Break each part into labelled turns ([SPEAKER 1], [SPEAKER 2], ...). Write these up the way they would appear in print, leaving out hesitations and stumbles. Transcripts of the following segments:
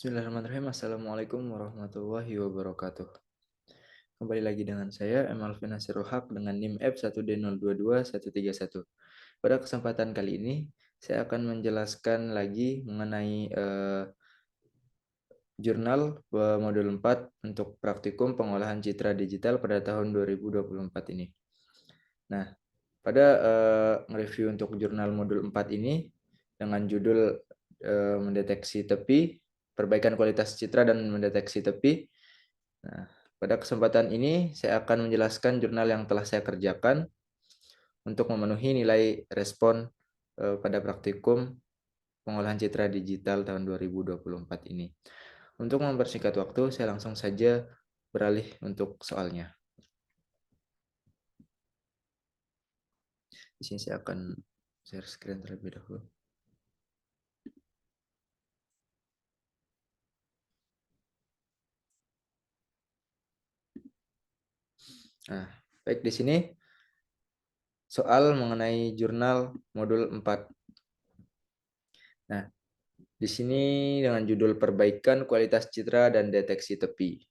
[SPEAKER 1] Bismillahirrahmanirrahim. Assalamualaikum warahmatullahi wabarakatuh. Kembali lagi dengan saya, Emalvin Nasirul Haq dengan NIM F1D022131. Pada kesempatan kali ini, saya akan menjelaskan lagi mengenai jurnal modul 4 untuk praktikum pengolahan citra digital pada tahun 2024 ini. Nah, pada review untuk jurnal modul 4 ini dengan judul mendeteksi tepi, perbaikan kualitas citra dan mendeteksi tepi. Nah, pada kesempatan ini saya akan menjelaskan jurnal yang telah saya kerjakan untuk memenuhi nilai respon pada praktikum pengolahan citra digital tahun 2024 ini. Untuk mempersingkat waktu, saya langsung saja beralih untuk soalnya. Di sini saya akan share screen terlebih dahulu. Nah, baik, di sini soal mengenai jurnal modul 4. Nah, di sini dengan judul perbaikan kualitas citra dan deteksi tepi.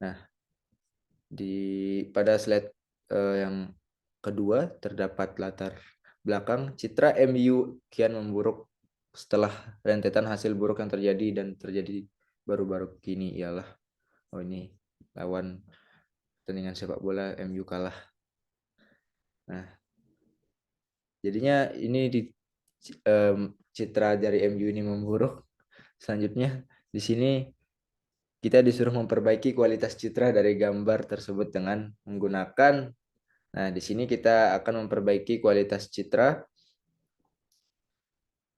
[SPEAKER 1] Nah, pada slide yang kedua terdapat latar belakang citra MU kian memburuk setelah rentetan hasil buruk yang terjadi dan terjadi baru-baru kini ialah ini lawan pertandingan sepak bola MU kalah. Nah, jadinya ini citra dari MU ini memburuk. Selanjutnya di sini kita disuruh memperbaiki kualitas citra dari gambar tersebut dengan menggunakan. Nah, di sini kita akan memperbaiki kualitas citra.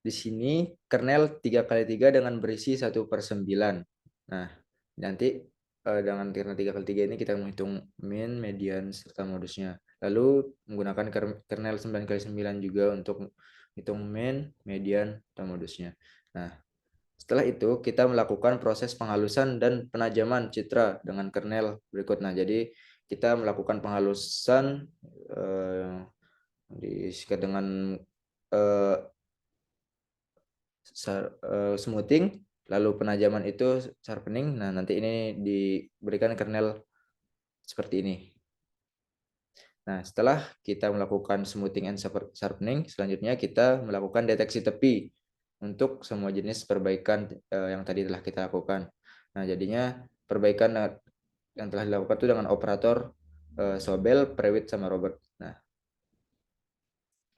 [SPEAKER 1] Di sini kernel 3x3 dengan berisi 1/9. Nah, nanti dengan kernel 3x3 ini kita menghitung min, median, serta modusnya. Lalu menggunakan kernel 9x9 juga untuk hitung min, median, dan modusnya. Nah, setelah itu kita melakukan proses penghalusan dan penajaman citra dengan kernel berikut. Nah, jadi kita melakukan penghalusan disikat dengan smoothing, lalu penajaman itu sharpening. Nah, nanti ini diberikan kernel seperti ini. Nah, setelah kita melakukan smoothing and sharpening, selanjutnya kita melakukan deteksi tepi untuk semua jenis perbaikan yang tadi telah kita lakukan. Nah, jadinya perbaikan yang telah dilakukan itu dengan operator Sobel, Prewitt, sama Robert. Nah,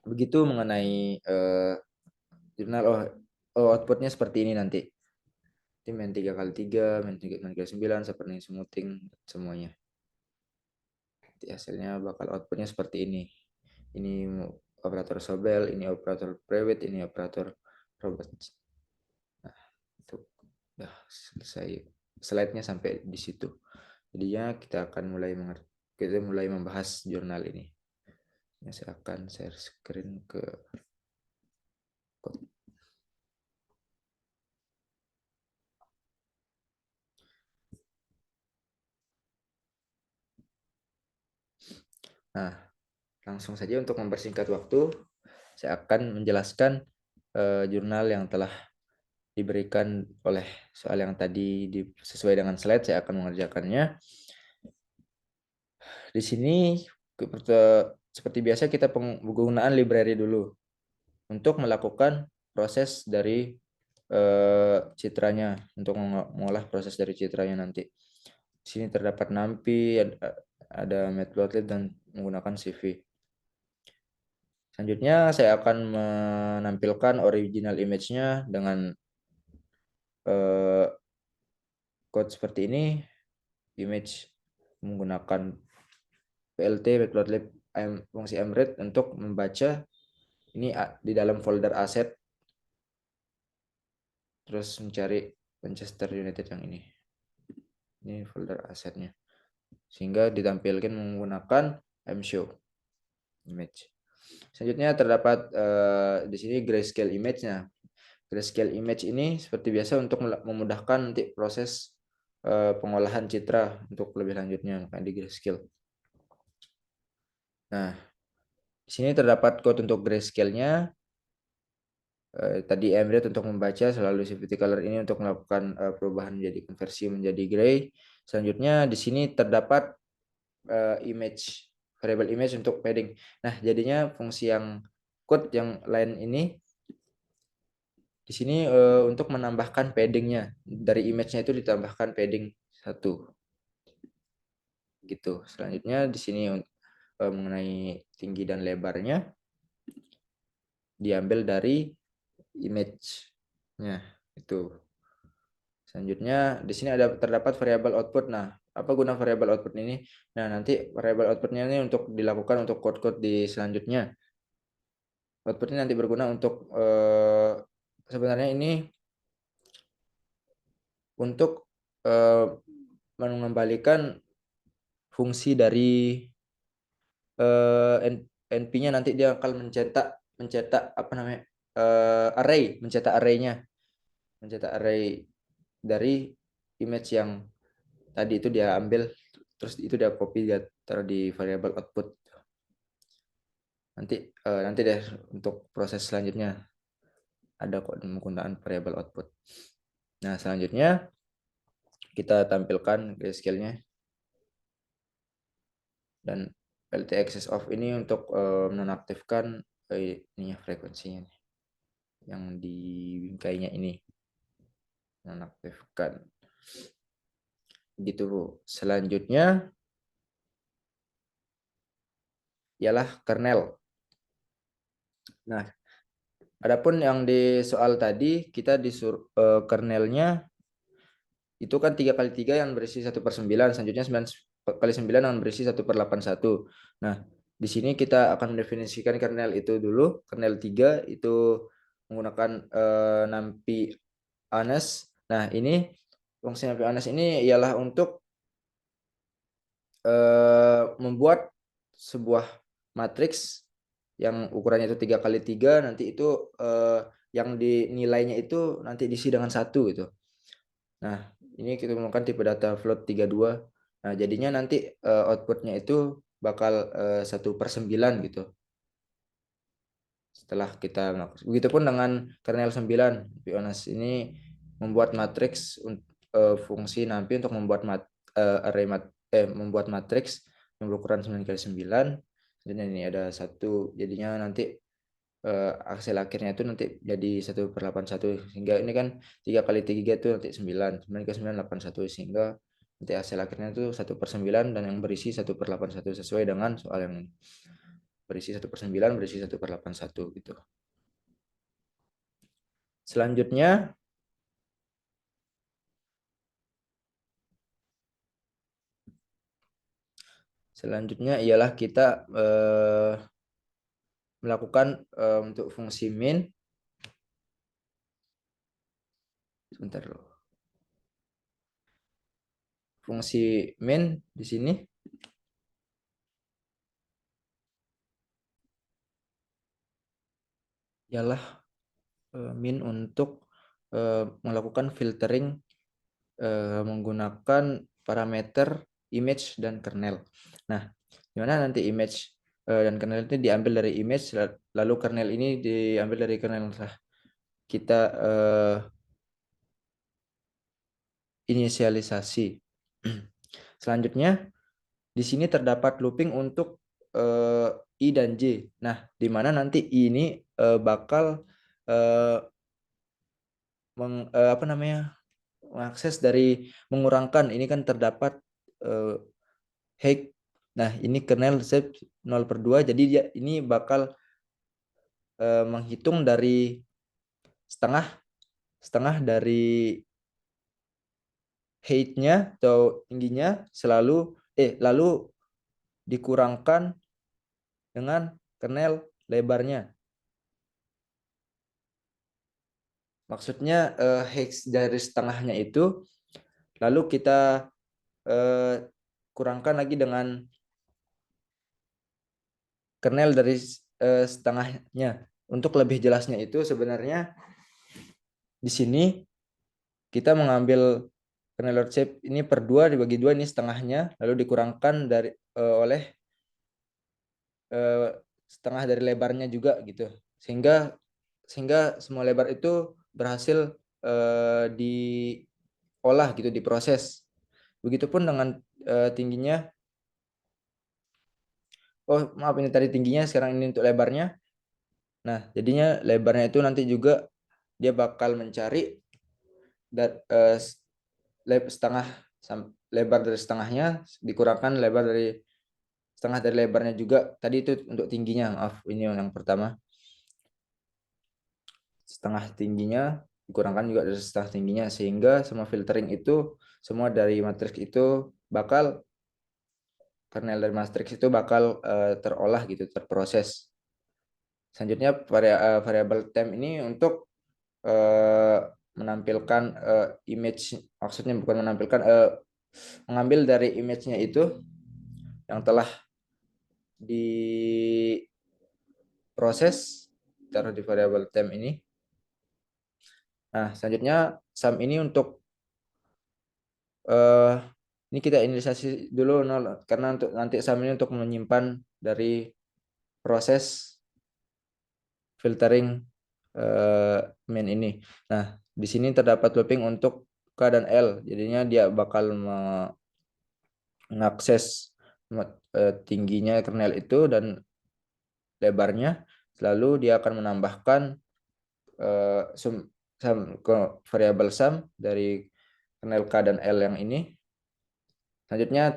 [SPEAKER 1] begitu mengenai jurnal. Outputnya seperti ini nanti. Ini main 3x3, main 3x9, sharpening, smoothing, semuanya. Nanti hasilnya bakal outputnya seperti ini. Ini operator Sobel, ini operator Prewitt, ini operator Robert. Nah, itu udah selesai slide-nya sampai di situ. Jadinya kita akan mulai membahas jurnal ini. Saya akan share screen ke code. Nah, langsung saja untuk mempersingkat waktu, saya akan menjelaskan jurnal yang telah diberikan oleh soal yang tadi sesuai dengan slide. Saya akan mengerjakannya. Di sini seperti biasa kita penggunaan library dulu untuk melakukan proses dari citranya, untuk mengolah proses dari citranya nanti. Di sini terdapat NumPy, ada Matplotlib, dan menggunakan CV. Selanjutnya saya akan menampilkan original image-nya dengan code seperti ini. Image menggunakan PLT, Matplotlib, fungsi mread untuk membaca ini di dalam folder aset, terus mencari Manchester United yang ini folder asetnya, sehingga ditampilkan menggunakan mshow image. Selanjutnya terdapat di sini grayscale image-nya. Grayscale image ini seperti biasa untuk memudahkan nanti proses pengolahan citra untuk lebih lanjutnya, makanya di grayscale. Nah, di sini terdapat code untuk grayscale-nya. Tadi Emirates untuk membaca, selalu safety color ini untuk melakukan perubahan menjadi konversi menjadi gray. Selanjutnya di sini terdapat image, variable image untuk padding. Nah, jadinya fungsi yang code yang lain ini di sini untuk menambahkan paddingnya, dari image-nya itu ditambahkan padding 1 gitu. Selanjutnya di sini mengenai tinggi dan lebarnya diambil dari image-nya itu. Selanjutnya di sini ada terdapat variabel output. Nah, apa guna variabel output ini? Nah, nanti variabel outputnya ini untuk dilakukan untuk code-code di selanjutnya. Output ini nanti berguna untuk sebenarnya ini untuk mengembalikan fungsi dari NP-nya, nanti dia akan mencetak apa namanya, mencetak array dari image yang tadi itu dia ambil, terus itu dia copy, dia taruh di variable output. Nanti deh untuk proses selanjutnya ada kok menggunakan variable output. Nah, selanjutnya kita tampilkan grayscale-nya, dan LT access off ini untuk menonaktifkan ini frekuensinya yang di bingkainya ini, menonaktifkan gitu. Selanjutnya ialah kernel. Nah, adapun yang di soal tadi kita disuruh kernelnya itu kan 3 kali 3 yang berisi 1/9, selanjutnya 9 kali 9 yang berisi 1/81. Nah, di sini kita akan mendefinisikan kernel itu dulu. Kernel 3 itu menggunakan NumPy honest. Nah, ini fungsi NumPy honest ini ialah untuk membuat sebuah matriks yang ukurannya itu 3 kali 3, nanti itu yang dinilainya itu nanti diisi dengan 1 gitu. Nah, ini kita menggunakan tipe data float 32. Nah, jadinya nanti outputnya itu bakal 1/9 gitu. Setelah kita melakukan, begitupun dengan kernel 9, Pioneers ini membuat matriks fungsi NumPy untuk membuat membuat matriks yang berukuran 9 kali 9. Dan ini ada 1, jadinya nanti hasil akhirnya itu nanti jadi 1/81, sehingga ini kan 3 kali 3 itu nanti 9, 9 kali 9 81, sehingga nanti hasil akhirnya itu 1/9 dan yang berisi 1/81 sesuai dengan soal yang ini. Berisi 1/9, berisi 1/81 gitu. Selanjutnya ialah kita melakukan untuk fungsi min. Sebentar loh. Fungsi min di sini ialah min untuk melakukan filtering menggunakan parameter image dan kernel. Nah, dimana nanti image dan kernel itu diambil dari image, lalu kernel ini diambil dari kernel. Kita inisialisasi. Selanjutnya di sini terdapat looping untuk I dan J. Nah, di mana nanti I ini bakal apa namanya, mengakses dari mengurangkan, ini kan terdapat height. Nah, ini kernel shape 0/2, jadi dia ini bakal menghitung dari setengah dari height-nya atau tingginya lalu dikurangkan dengan kernel lebarnya. Maksudnya height dari setengahnya itu lalu kita kurangkan lagi dengan kernel dari setengahnya. Untuk lebih jelasnya itu sebenarnya di sini kita mengambil kernel shape ini per 2 dibagi 2, ini setengahnya, lalu dikurangkan dari oleh setengah dari lebarnya juga gitu. Sehingga sehingga semua lebar itu berhasil diolah gitu, diproses. Begitupun dengan tingginya. Oh maaf, ini tadi tingginya, sekarang ini untuk lebarnya. Nah jadinya lebarnya itu nanti juga dia bakal mencari setengah, lebar dari setengahnya dikurangkan lebar dari setengah dari lebarnya juga. Tadi itu untuk tingginya, maaf, ini yang pertama. Setengah tingginya dikurangkan juga dari setengah tingginya, sehingga semua filtering itu, semua dari matriks itu bakal, kernel dari matriks itu bakal terolah gitu, terproses. Selanjutnya variabel temp ini untuk menampilkan image, maksudnya bukan menampilkan, mengambil dari image-nya itu yang telah diproses, taruh di variabel temp ini. Nah selanjutnya sum ini untuk ini kita inisialisasi dulu 0, karena untuk nanti sum ini untuk menyimpan dari proses filtering main ini. Nah di sini terdapat looping untuk K dan L, jadinya dia bakal mengakses tingginya kernel itu dan lebarnya, lalu dia akan menambahkan sum ke variabel sum dari kernel K dan L yang ini. Selanjutnya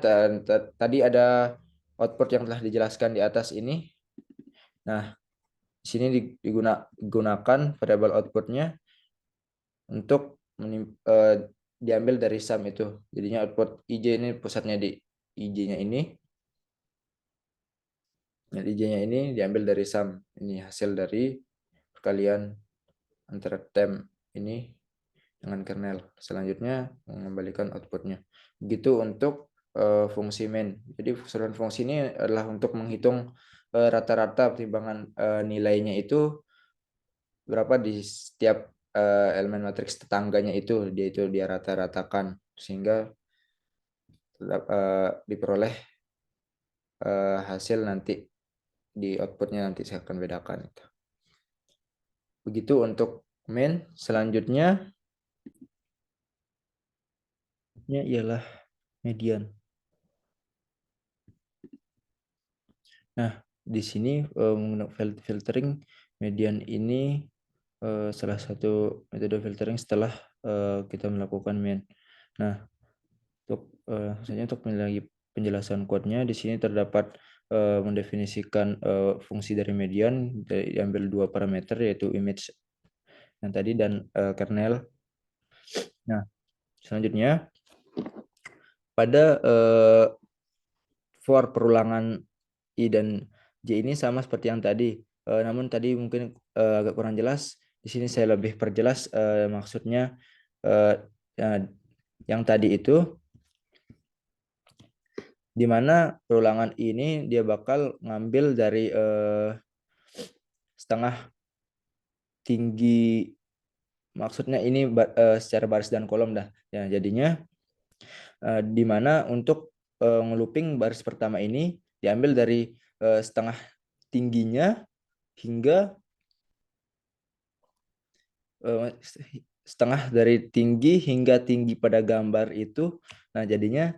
[SPEAKER 1] tadi ada output yang telah dijelaskan di atas ini. Nah, di sini digunakan variabel outputnya untuk diambil dari sum itu. Jadinya output IJ ini pusatnya di IJ-nya ini. Nah, IJ-nya ini diambil dari sum. Ini hasil dari perkalian antara temp ini dengan kernel. Selanjutnya mengembalikan outputnya. Begitu untuk fungsi main. Jadi keseluruhan fungsi ini adalah untuk menghitung rata-rata pertimbangan nilainya itu berapa di setiap elemen matriks tetangganya itu dia rata-ratakan, sehingga diperoleh hasil nanti di outputnya, nanti saya akan bedakan itu. Begitu untuk main. Selanjutnya ialah median. Nah, di sini filtering median ini salah satu metode filtering setelah kita melakukan main. Nah, untuk lagi penjelasan code-nya, di sini terdapat mendefinisikan fungsi dari median, diambil dua parameter, yaitu image yang tadi dan kernel. Nah, selanjutnya pada for perulangan I dan J ini sama seperti yang tadi. Namun tadi mungkin agak kurang jelas. Di sini saya lebih perjelas maksudnya yang tadi itu, di mana perulangan ini dia bakal ngambil dari setengah tinggi, maksudnya ini secara baris dan kolom dah. Ya, jadinya di mana untuk ngelooping baris pertama ini diambil dari setengah tingginya hingga setengah dari tinggi hingga tinggi pada gambar itu. Nah jadinya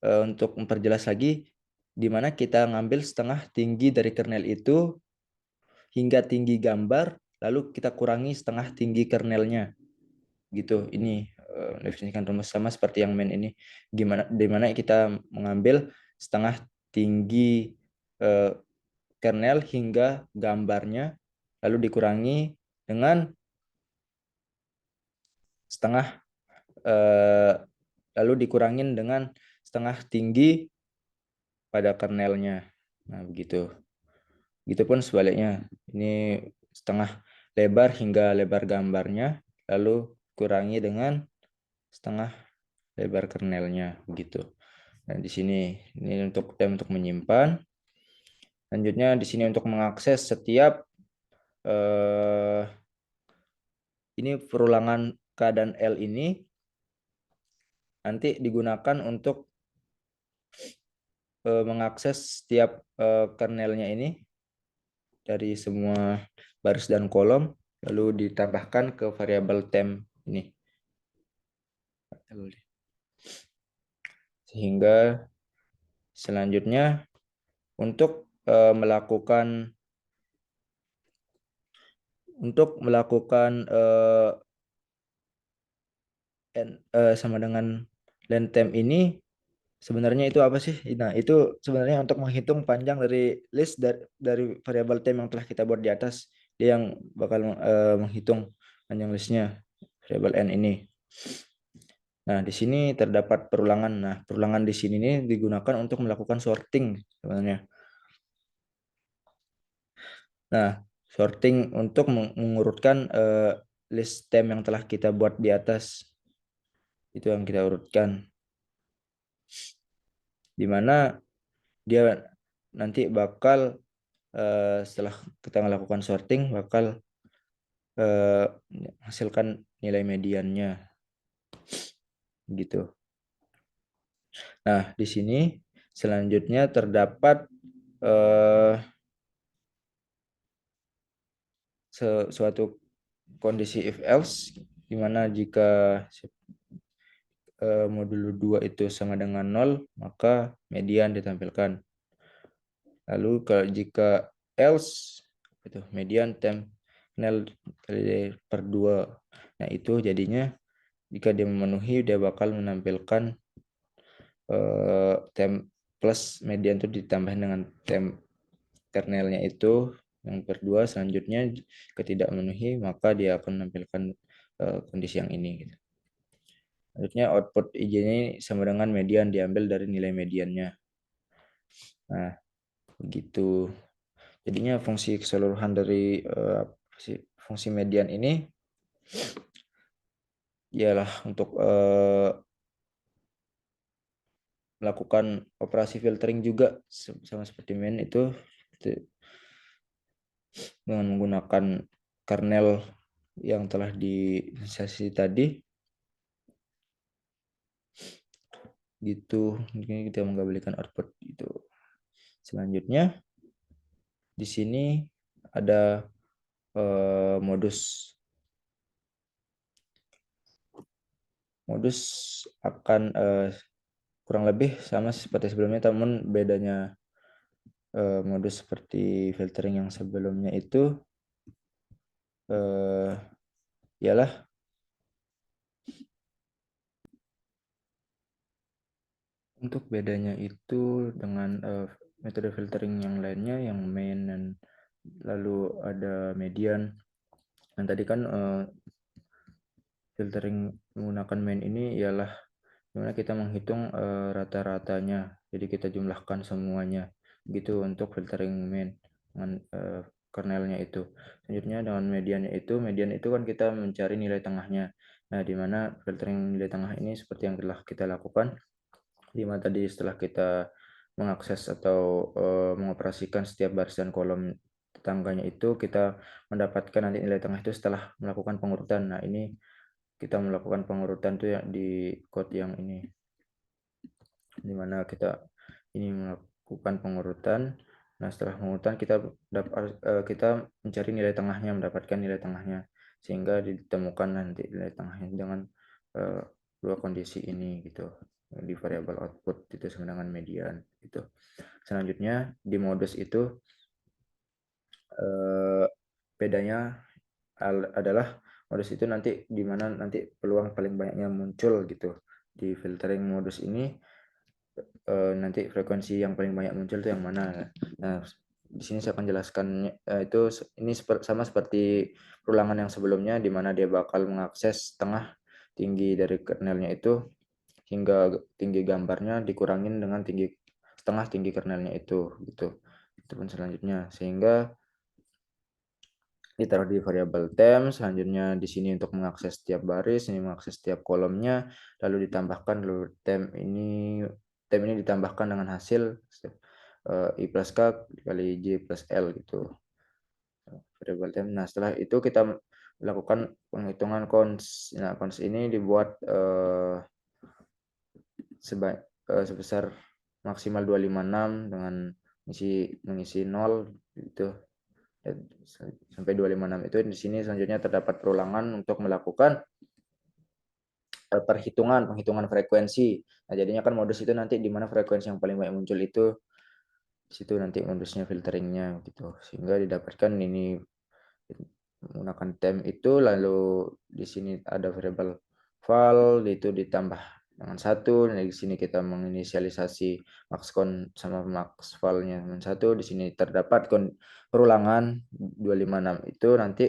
[SPEAKER 1] untuk memperjelas lagi, di mana kita ngambil setengah tinggi dari kernel itu hingga tinggi gambar, lalu kita kurangi setengah tinggi kernelnya gitu. Ini definisikan rumus sama seperti yang main ini, di mana kita mengambil setengah tinggi kernel hingga gambarnya, lalu dikurangi dengan setengah lalu dikurangin dengan setengah tinggi pada kernelnya. Nah begitu. Begitupun sebaliknya, ini setengah lebar hingga lebar gambarnya, lalu kurangi dengan setengah lebar kernelnya, begitu. Nah di sini ini untuk menyimpan. Selanjutnya di sini untuk mengakses setiap ini perulangan K dan L ini nanti digunakan untuk mengakses setiap kernelnya ini dari semua baris dan kolom. lalu ditambahkan ke variabel temp ini. Sehingga selanjutnya untuk melakukan sama dengan len temp ini sebenarnya itu apa sih? Nah, itu sebenarnya untuk menghitung panjang dari list dari variabel temp yang telah kita buat di atas. Dia yang bakal menghitung panjang listnya variabel n ini. Nah, di sini terdapat perulangan. Nah, perulangan di sini nih digunakan untuk melakukan sorting sebenarnya. Nah, sorting untuk mengurutkan list temp yang telah kita buat di atas. Itu yang kita urutkan. Di mana dia nanti bakal setelah kita melakukan sorting bakal hasilkan nilai mediannya gitu. Nah, di sini selanjutnya terdapat suatu kondisi if else di mana jika modulo 2 itu sama dengan 0, maka median ditampilkan. Lalu kalau jika else itu median temp nil kali per 2. Nah, itu jadinya jika dia memenuhi dia bakal menampilkan temp plus median itu ditambah dengan temp kernelnya itu yang per 2. Selanjutnya ketika memenuhi maka dia akan menampilkan kondisi yang ini gitu. Selanjutnya output IJ ini sama dengan median diambil dari nilai mediannya. Nah, begitu. Jadinya fungsi keseluruhan dari fungsi median ini ialah untuk melakukan operasi filtering juga sama seperti main itu dengan menggunakan kernel yang telah diinisiasi tadi gitu. Ini kita mengabaikan output itu. Selanjutnya di sini ada modus akan kurang lebih sama seperti sebelumnya, namun bedanya modus seperti filtering yang sebelumnya itu ialah untuk bedanya itu dengan metode filtering yang lainnya yang main dan lalu ada median. Dan tadi kan filtering menggunakan main ini ialah dimana kita menghitung rata-ratanya, jadi kita jumlahkan semuanya gitu untuk filtering main dengan kernelnya itu. Selanjutnya dengan median itu kan kita mencari nilai tengahnya. Nah, dimana filtering nilai tengah ini seperti yang telah kita lakukan, dimana tadi setelah kita mengakses atau mengoperasikan setiap baris dan kolom tetangganya itu kita mendapatkan nanti nilai tengah itu setelah melakukan pengurutan. Nah, ini kita melakukan pengurutan itu ya di code yang ini, dimana kita ini melakukan pengurutan. Nah, setelah pengurutan kita mencari nilai tengahnya, mendapatkan nilai tengahnya, sehingga ditemukan nanti nilai tengahnya dengan dua kondisi ini gitu di variabel output itu sama dengan median gitu. Selanjutnya di modus itu bedanya adalah modus itu nanti di mana nanti peluang paling banyaknya muncul gitu. Di filtering modus ini nanti frekuensi yang paling banyak muncul itu yang mana. Nah, di sini saya akan jelaskan itu ini sama seperti perulangan yang sebelumnya di mana dia bakal mengakses tengah tinggi dari kernelnya itu hingga tinggi gambarnya dikurangin dengan setengah tinggi kernelnya itu gitu. Itu pun selanjutnya sehingga ditaruh di variabel temp. Selanjutnya di sini untuk mengakses setiap baris, ini mengakses setiap kolomnya, lalu ditambahkan temp ini ditambahkan dengan hasil I plus K kali J plus L gitu. Variabel temp. Nah, setelah itu kita melakukan penghitungan cons. Nah, cons ini dibuat sebesar maksimal 256 dengan mengisi 0 gitu. sampai 256 itu di sini selanjutnya terdapat perulangan untuk melakukan penghitungan frekuensi. Nah, jadinya kan modus itu nanti di mana frekuensi yang paling banyak muncul itu di situ nanti modusnya filteringnya gitu. Sehingga didapatkan ini menggunakan temp itu, lalu di sini ada variable val itu ditambah dengan 1. Nah, di sini kita menginisialisasi maxcon sama max valnya dengan 1. Di sini terdapat perulangan 256 itu nanti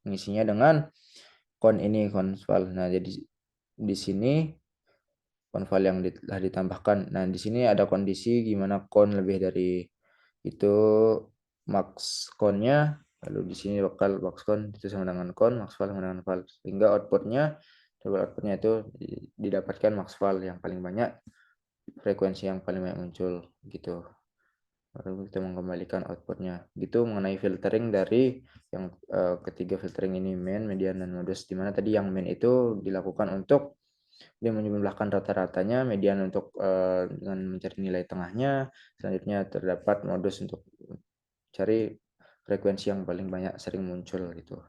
[SPEAKER 1] mengisinya dengan kon ini kon val. Nah, jadi di sini konval yang telah ditambahkan. Nah, di sini ada kondisi gimana kon lebih dari itu max konnya, lalu di sini lokal max kon itu sama dengan kon, max val sama dengan val, sehingga outputnya double outputnya itu didapatkan max val yang paling banyak, frekuensi yang paling banyak muncul gitu. Baru kita mengembalikan outputnya. Gitu mengenai filtering dari yang ketiga filtering ini, main, median, dan modus. Dimana tadi yang main itu dilakukan untuk dia menjumlahkan rata-ratanya, median untuk dengan mencari nilai tengahnya, selanjutnya terdapat modus untuk cari frekuensi yang paling banyak sering muncul gitu.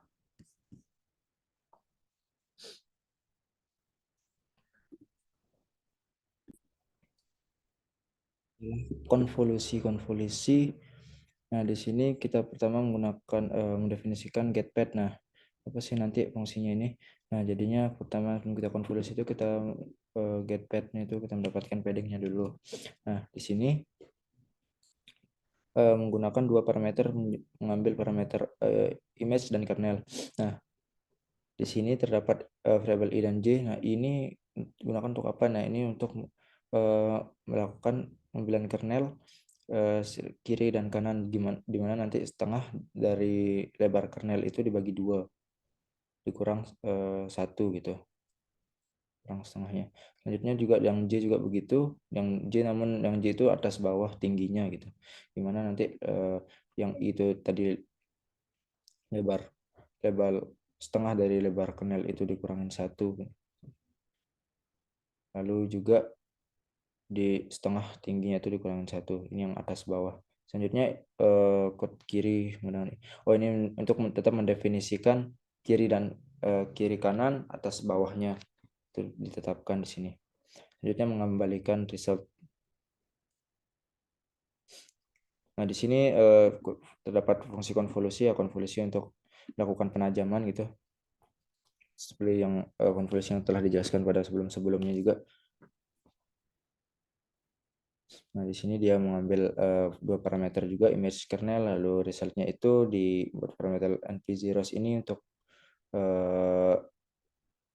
[SPEAKER 1] Konvolusi. Nah, di sini kita pertama menggunakan mendefinisikan getPad. Nah, apa sih nanti fungsinya ini? Nah, jadinya pertama kita konvolusi itu kita getPad-nya itu kita mendapatkan padding-nya dulu. Nah, di sini menggunakan dua parameter, mengambil parameter image dan kernel. Nah, di sini terdapat variabel i dan j. Nah, ini digunakan untuk apa? Nah, ini untuk melakukan pengambilan kernel kiri dan kanan, di mana nanti setengah dari lebar kernel itu dibagi 2, dikurang 1 gitu, kurang setengahnya. Selanjutnya juga yang J juga begitu, yang J namun yang J itu atas bawah tingginya gitu, dimana nanti yang I itu tadi lebar setengah dari lebar kernel itu dikurangin 1, lalu juga di setengah tingginya itu dikurangin 1, ini yang atas bawah. Selanjutnya kode kiri, oh ini untuk tetap mendefinisikan kiri dan kiri kanan atas bawahnya itu ditetapkan di sini. Selanjutnya mengembalikan result. Nah, di sini terdapat fungsi konvolusi, ya konvolusi untuk melakukan penajaman gitu, seperti yang konvolusi yang telah dijelaskan pada sebelum-sebelumnya juga. Nah, di sini dia mengambil dua parameter juga, image kernel, lalu resultnya itu di parameter np-zeros ini untuk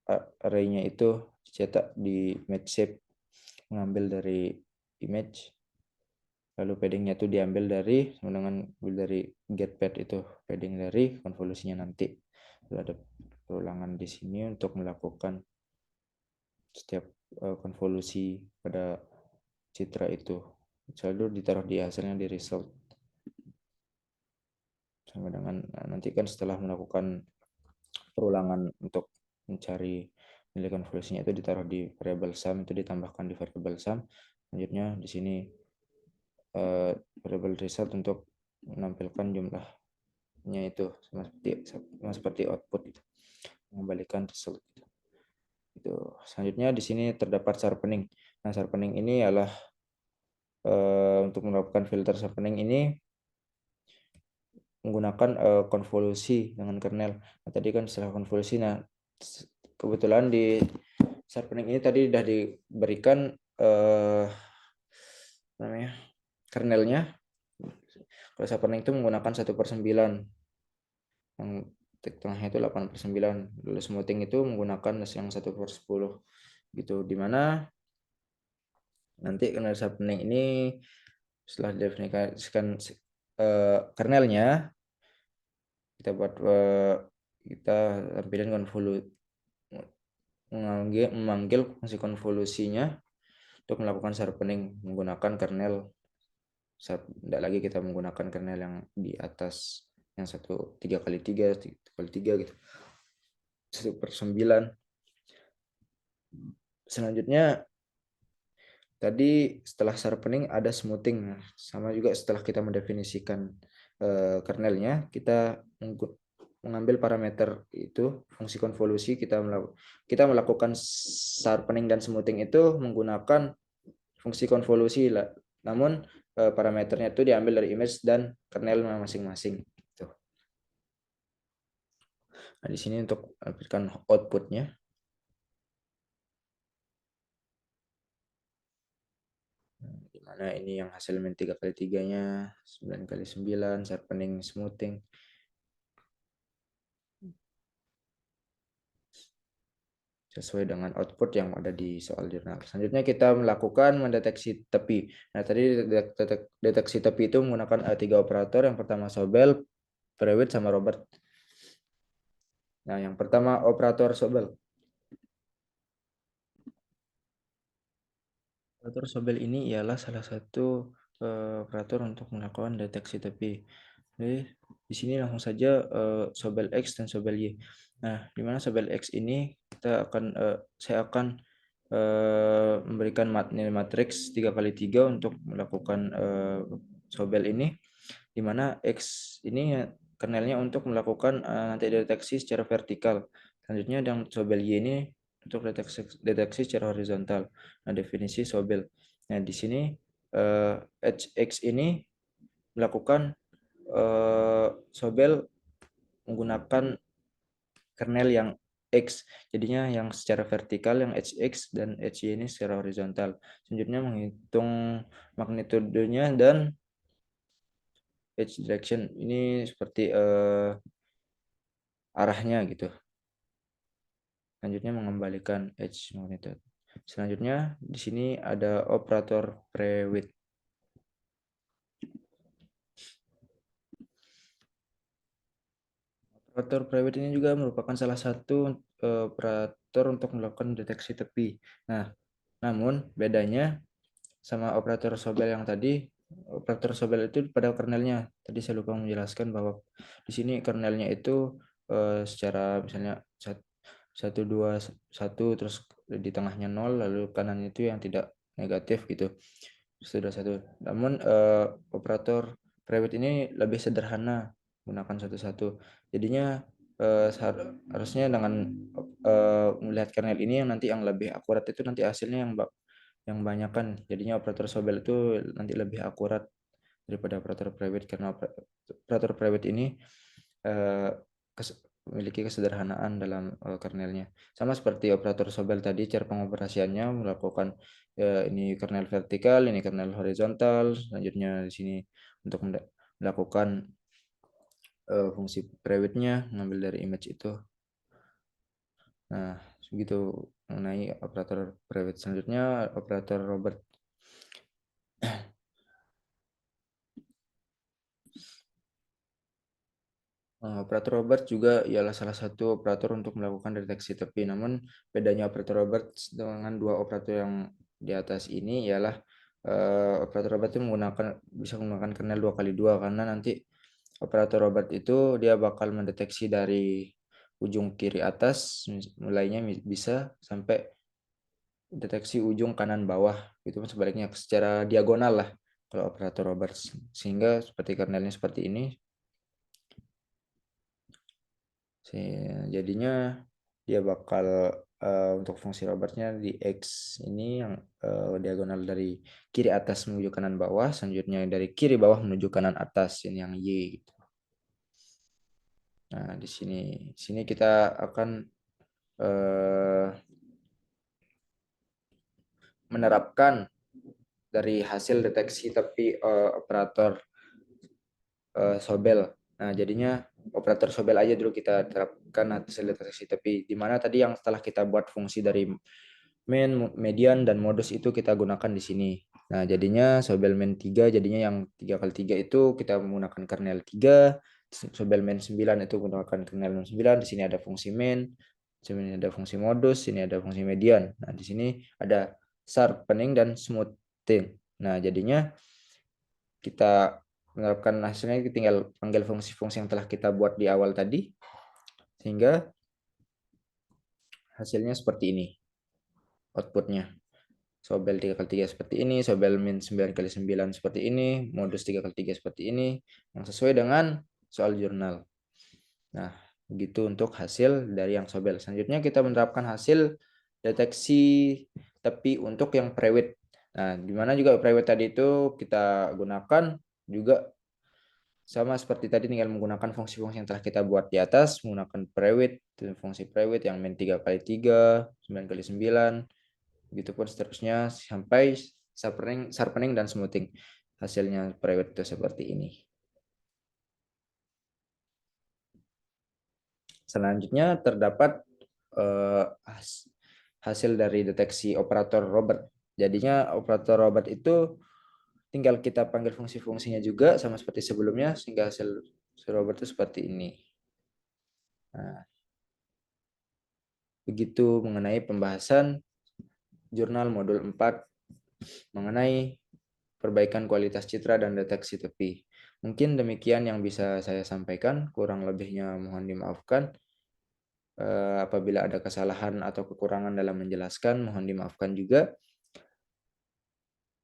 [SPEAKER 1] array-nya itu dicetak di image shape, mengambil dari image, lalu padding-nya itu diambil dari getPad itu, padding dari konvolusinya nanti. Lalu ada perulangan di sini untuk melakukan setiap konvolusi pada citra itu, selalu ditaruh di hasilnya di result, sama dengan nanti kan setelah melakukan perulangan untuk mencari nilai konvolusinya itu ditaruh di variable sum, itu ditambahkan di variable sum. Selanjutnya di sini variable result untuk menampilkan jumlahnya itu sama seperti output itu, mengembalikan result itu. Selanjutnya di sini terdapat sharpening. Nah, sharpening ini adalah untuk menerapkan filter sharpening ini menggunakan konvolusi dengan kernel. Nah, tadi kan setelah konvolusi, nah kebetulan di sharpening ini tadi sudah diberikan namanya kernelnya. Kalau sharpening itu menggunakan 1/9, yang tengahnya itu 8/9. Lalu smoothing itu menggunakan yang 1/10 gitu, dimana nanti kernel sharpening ini setelah didefinisikan kernelnya, kita buat kita tampilkan konvolusi, memanggil fungsi konvolusinya untuk melakukan sharpening menggunakan kernel. Tidak lagi kita menggunakan kernel yang di atas yang 3x3 gitu, 1/9. Selanjutnya tadi setelah sharpening ada smoothing, sama juga setelah kita mendefinisikan kernelnya, kita mengambil parameter itu fungsi konvolusi, kita melakukan sharpening dan smoothing itu menggunakan fungsi konvolusi lah. Namun parameternya itu diambil dari image dan kernel masing-masing. Gitu. Nah, di sini untuk memberikan outputnya. Di mana ini yang hasil min 3x3-nya, 9x9, sharpening, smoothing. Sesuai dengan output yang ada di soal jurnal. Selanjutnya kita melakukan mendeteksi tepi. Nah, tadi deteksi tepi itu menggunakan 3 operator. Yang pertama Sobel, Prewitt, sama Robert. Nah, yang pertama operator Sobel. Operator Sobel ini ialah salah satu operator untuk melakukan deteksi tepi. Jadi, di sini langsung saja Sobel X dan Sobel Y. Nah, di mana Sobel X ini saya akan memberikan nilai matriks 3x3 untuk melakukan Sobel ini, di mana X ini kernelnya untuk melakukan nanti deteksi secara vertikal. Selanjutnya yang Sobel Y ini untuk deteksi secara horizontal. Nah, definisi Sobel. Nah, di sini HX ini melakukan Sobel menggunakan kernel yang X, jadinya yang secara vertikal yang HX dan HY ini secara horizontal. Selanjutnya menghitung magnitudenya dan H direction ini seperti arahnya gitu. Selanjutnya mengembalikan H magnitude. Selanjutnya di sini ada operator Prewitt. Operator Prewitt ini juga merupakan salah satu operator untuk melakukan deteksi tepi. Nah, namun bedanya sama operator Sobel yang tadi, operator Sobel itu pada kernelnya. Tadi saya lupa menjelaskan bahwa di sini kernelnya itu secara misalnya 1, 2, 1, terus di tengahnya 0, lalu kanan itu yang tidak negatif gitu. Sudah 1. Namun operator Prewitt ini lebih sederhana menggunakan 1, 1. Jadinya harusnya dengan melihat kernel ini yang nanti yang lebih akurat itu nanti hasilnya yang banyak kan, jadinya operator Sobel itu nanti lebih akurat daripada operator Prewitt, karena operator Prewitt ini memiliki kesederhanaan dalam kernelnya. Sama seperti operator Sobel tadi, cara pengoperasiannya melakukan ini kernel vertikal, ini kernel horizontal. Selanjutnya di sini untuk melakukan fungsi Prewitt-nya mengambil dari image itu. Nah, begitu mengenai operator Prewitt. Selanjutnya operator Robert. Operator Robert juga ialah salah satu operator untuk melakukan deteksi tepi. Namun bedanya operator Robert dengan 2 operator yang di atas ini ialah operator Robert itu bisa menggunakan kernel 2x2, karena nanti operator Robert itu dia bakal mendeteksi dari ujung kiri atas, mulainya bisa sampai deteksi ujung kanan bawah. Itu sebaliknya secara diagonal lah kalau operator Robert, sehingga seperti kernelnya seperti ini. Jadinya dia bakal untuk fungsi Robertnya di X ini yang diagonal dari kiri atas menuju kanan bawah, selanjutnya dari kiri bawah menuju kanan atas, ini yang Y gitu. Nah, di sini kita akan menerapkan dari hasil deteksi tepi operator Sobel. Nah, jadinya operator Sobel aja dulu kita terapkan hasil deteksi tepi, di mana tadi yang setelah kita buat fungsi dari main, median, dan modus itu kita gunakan di sini. Nah, jadinya Sobel main 3, jadinya yang 3x3 itu kita menggunakan kernel 3, Sobel main 9 itu menggunakan kernel 9, di sini ada fungsi main, di sini ada fungsi modus, sini ada fungsi median. Nah, di sini ada sharpening dan smoothing. Nah, jadinya kita menerapkan hasilnya, tinggal panggil fungsi-fungsi yang telah kita buat di awal tadi, sehingga hasilnya seperti ini outputnya. Sobel 3x3 seperti ini, sobel min 9x9 seperti ini, modus 3x3 seperti ini, yang sesuai dengan soal jurnal. Nah, begitu untuk hasil dari yang sobel. Selanjutnya kita menerapkan hasil deteksi tepi untuk yang prewit. Nah, dimana juga prewit tadi itu kita gunakan juga sama seperti tadi, tinggal menggunakan fungsi-fungsi yang telah kita buat di atas, menggunakan prewit, fungsi prewit yang min 3x3, 9x9, begitupun seterusnya sampai sharpening dan smoothing. Hasilnya prewit itu seperti ini. Selanjutnya terdapat hasil dari deteksi operator robot. Jadinya operator robot itu tinggal kita panggil fungsi-fungsinya juga sama seperti sebelumnya, sehingga hasil robot itu seperti ini. Nah, begitu mengenai pembahasan jurnal modul 4 mengenai perbaikan kualitas citra dan deteksi tepi. Mungkin demikian yang bisa saya sampaikan, kurang lebihnya mohon dimaafkan. Apabila ada kesalahan atau kekurangan dalam menjelaskan, mohon dimaafkan juga.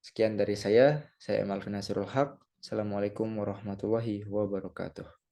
[SPEAKER 1] Sekian dari saya Emalvin Nasrul Haq. Assalamualaikum warahmatullahi wabarakatuh.